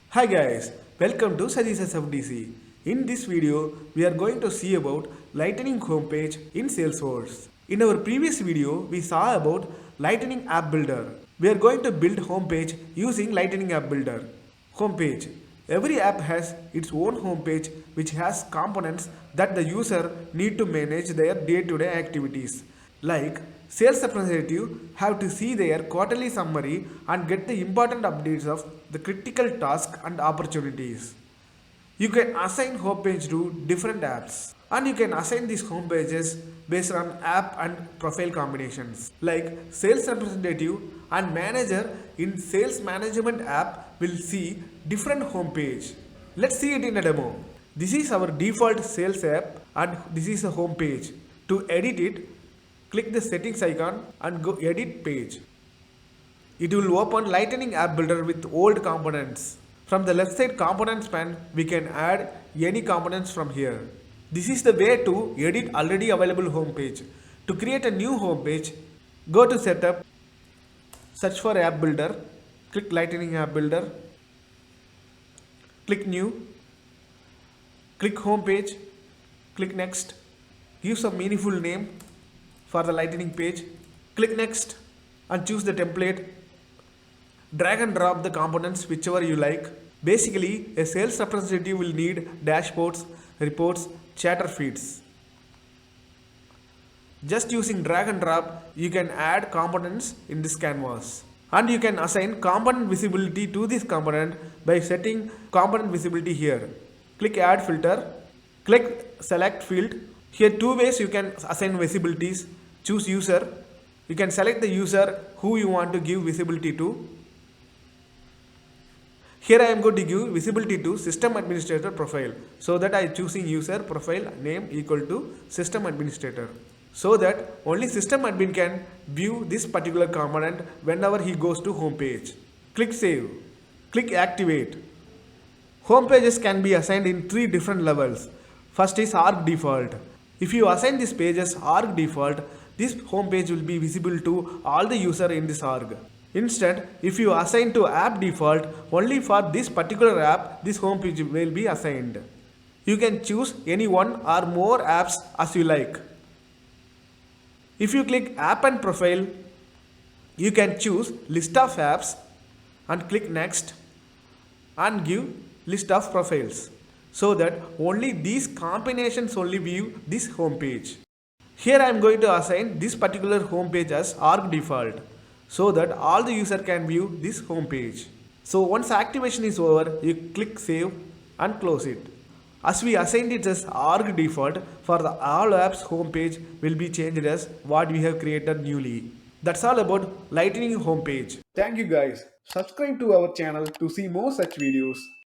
Hi guys, welcome to SFDC. In this video, we are going to see about Lightning homepage in Salesforce. In our previous video, we saw about Lightning App Builder. We are going to build homepage using Lightning App Builder. Homepage. Every app has its own homepage which has components that the user need to manage their day-to-day activities. Like sales representative have to see their quarterly summary and get the important updates of the critical tasks and opportunities. You can assign homepage to different apps and you can assign these homepages based on app and profile combinations. Like sales representative and manager in sales management app will see different homepage. Let's see it in a demo. This is our default sales app and this is a homepage. To edit it, click the settings icon and go edit page. It will open Lightning App Builder with old components. From the left side components pane, we can add any components from here. This is the way to edit already available homepage. To create a new homepage, go to Setup, search for App Builder, click Lightning App Builder, click New, click Homepage, click Next, give some meaningful name for the Lightning page, click Next and choose the template. Drag and drop the components whichever you like. Basically, a sales representative will need dashboards, reports, chatter feeds. Just using drag and drop, you can add components in this canvas. And you can assign component visibility to this component by setting component visibility here. Click Add Filter, click Select Field. Here two ways you can assign visibilities. Choose user. You can select the user who you want to give visibility to. Here I am going to give visibility to system administrator profile. So that I am choosing user profile name equal to system administrator. So that only system admin can view this particular component whenever he goes to home page. Click Save. Click Activate. Home pages can be assigned in 3 different levels. First is org default. If you assign this page as org default, this home page will be visible to all the user in this org. Instead, if you assign to app default, only for this particular app, this home page will be assigned. You can choose any one or more apps as you like. If you click app and profile, you can choose list of apps and click next and give list of profiles, so that only these combinations only view this home page. Here I am going to assign this particular home page as org default, so that all the user can view this home page. So once activation is over, you click save and close it. As we assigned it as org default, for the all apps home page will be changed as what we have created newly. That's all about Lightning homepage. Thank you guys. Subscribe to our channel to see more such videos.